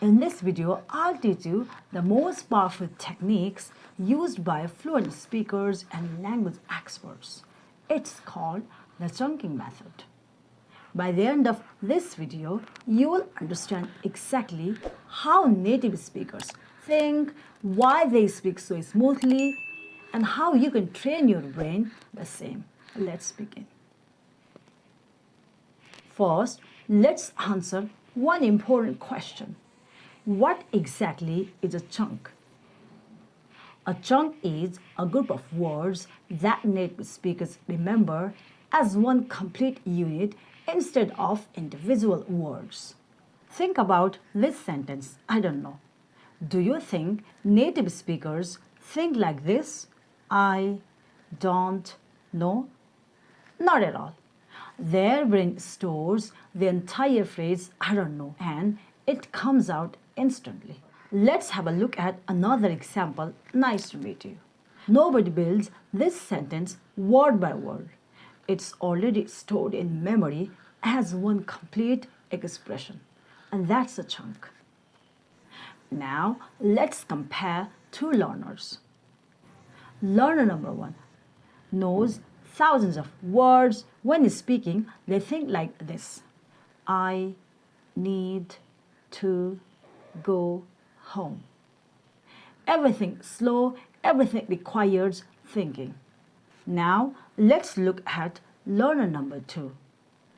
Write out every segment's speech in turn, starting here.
In this video, I'll teach you the most powerful techniques used by fluent speakers and language experts. It's called the chunking method. By the end of this video, you will understand exactly how native speakers think, why they speak so smoothly, and how you can train your brain the same. Let's begin. First, let's answer one important question. What exactly is a chunk? A chunk is a group of words that native speakers remember as one complete unit instead of individual words. Think about this sentence. I don't know. Do you think native speakers think like this? I don't know. Not at all. Their brain stores the entire phrase I don't know and it comes out instantly. Let's have a look at another example. Nice to meet you. Nobody builds this sentence word by word. It's already stored in memory as one complete expression, and that's a chunk. Now, let's compare two learners. Learner number one knows thousands of words. When speaking, they think like this. I need to go home. Everything slow, everything requires thinking. Now, let's look at learner number two.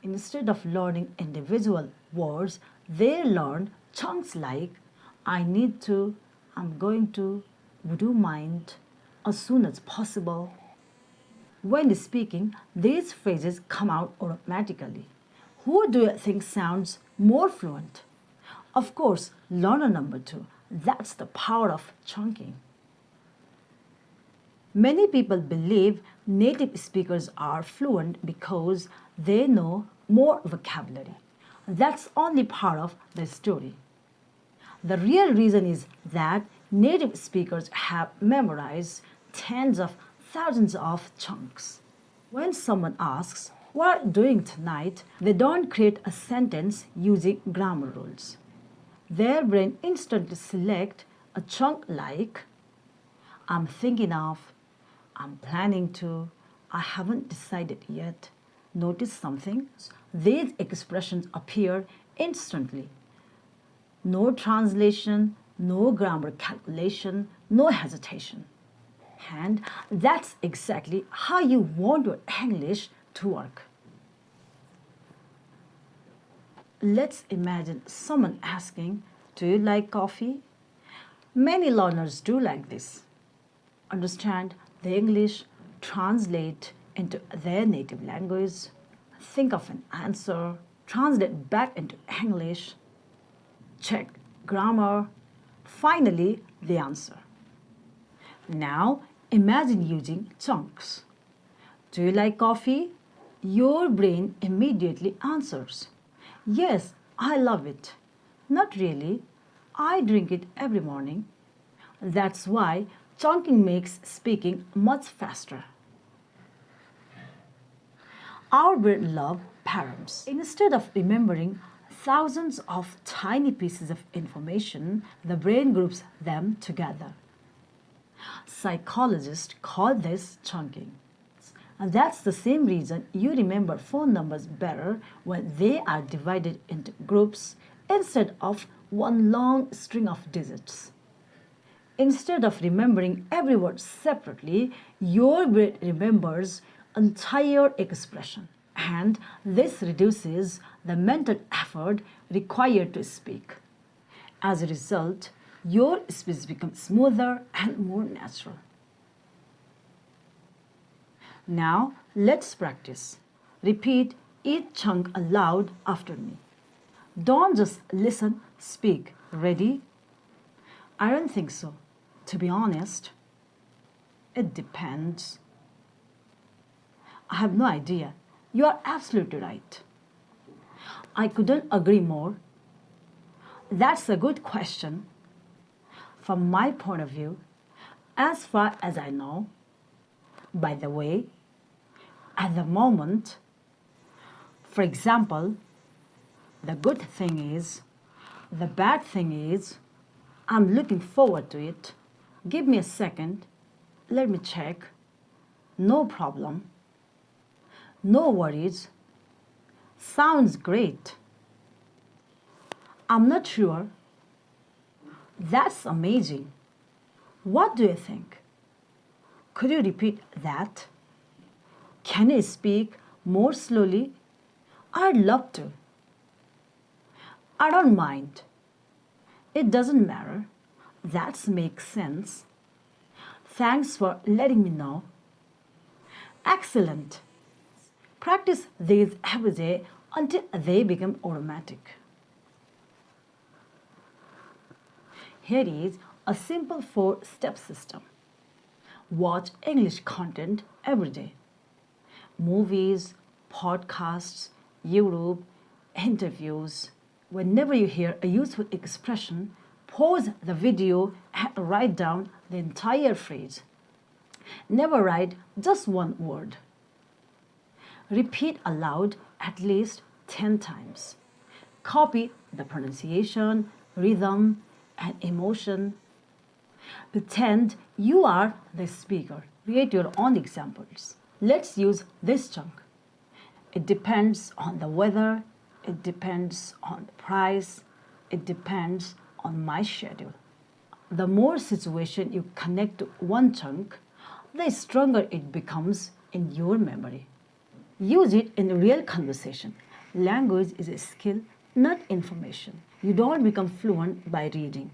Instead of learning individual words, they learn chunks like I need to, I'm going to, would you mind, as soon as possible. When speaking, these phrases come out automatically. Who do you think sounds more fluent? Of course, learner number two. That's the power of chunking. Many people believe native speakers are fluent because they know more vocabulary. That's only part of the story. The real reason is that native speakers have memorized tens of thousands of chunks. When someone asks, what are you doing tonight? They don't create a sentence using grammar rules. Their brain instantly selects a chunk like I'm thinking of, I'm planning to, I haven't decided yet. Notice something? These expressions appear instantly. No translation, no grammar calculation, no hesitation. And that's exactly how you want your English to work. Let's imagine someone asking, do you like coffee? Many learners do like this. Understand the English, translate into their native language, think of an answer, translate back into English, check grammar, finally the answer. Now imagine using chunks. Do you like coffee? Your brain immediately answers. Yes, I love it. Not really. I drink it every morning. That's why chunking makes speaking much faster. Our brain loves patterns. Instead of remembering thousands of tiny pieces of information, the brain groups them together. Psychologists call this chunking. And that's the same reason you remember phone numbers better when they are divided into groups instead of one long string of digits. Instead of remembering every word separately, your brain remembers entire expression. And this reduces the mental effort required to speak. As a result, your speech becomes smoother and more natural. Now, let's practice. Repeat each chunk aloud after me. Don't just listen, speak. Ready? I don't think so. To be honest, it depends. I have no idea. You are absolutely right. I couldn't agree more. That's a good question. From my point of view, as far as I know, by the way, at the moment, for example, the good thing is The bad thing is, I'm looking forward to it. Give me a second. Let me check. No problem. No worries. Sounds great. I'm not sure. That's amazing. What do you think? Could you repeat that? Can you speak more slowly? I'd love to. I don't mind. It doesn't matter. That makes sense. Thanks for letting me know. Excellent. Practice these every day until they become automatic. Here is a simple 4-step system. Watch English content every day. Movies, podcasts, YouTube, interviews. Whenever you hear a useful expression, pause the video and write down the entire phrase. Never write just one word. Repeat aloud at least 10 times. Copy the pronunciation, rhythm, and emotion. Pretend you are the speaker. Create your own examples. Let's use this chunk. It depends on the weather. It depends on the price. It depends on my schedule. The more situation you connect to one chunk, the stronger it becomes in your memory. Use it in real conversation. Language is a skill, not information. You don't become fluent by reading.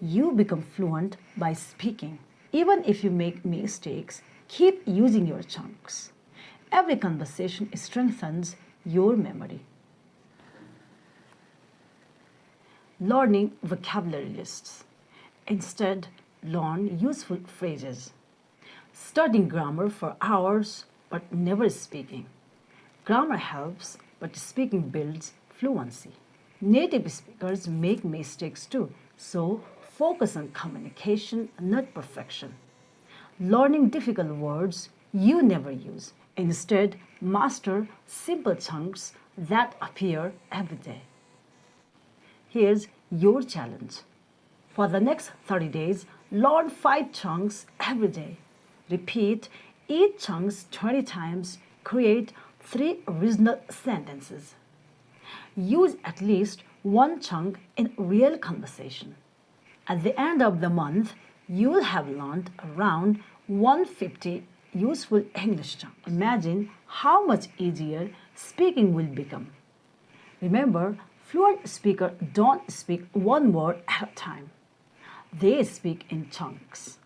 You become fluent by speaking. Even if you make mistakes, keep using your chunks. Every conversation strengthens your memory. Learning vocabulary lists. Instead, learn useful phrases. Studying grammar for hours but never speaking. Grammar helps, but speaking builds fluency. Native speakers make mistakes too, so focus on communication, not perfection. Learning difficult words you never use. Instead, master simple chunks that appear every day. Here's your challenge. For the next 30 days, learn 5 chunks every day. Repeat each chunk 20 times. Create 3 original sentences. Use at least one chunk in real conversation. At the end of the month, you will have learned around 150 useful English chunks. Imagine how much easier speaking will become. Remember, fluent speakers don't speak one word at a time. They speak in chunks.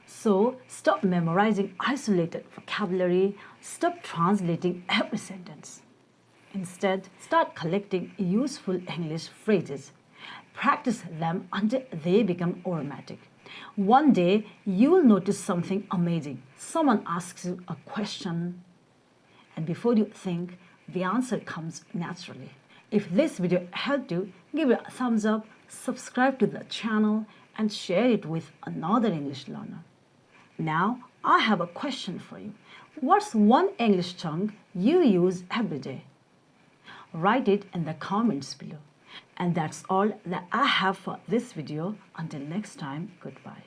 So stop memorizing isolated vocabulary, stop translating every sentence. Instead, start collecting useful English phrases. Practice them until they become automatic. One day, you will notice something amazing. Someone asks you a question, and before you think, the answer comes naturally. If this video helped you, give it a thumbs up, subscribe to the channel, and share it with another English learner. Now, I have a question for you. What's one English chunk you use every day? Write it in the comments below. And that's all that I have for this video. Until next time, goodbye.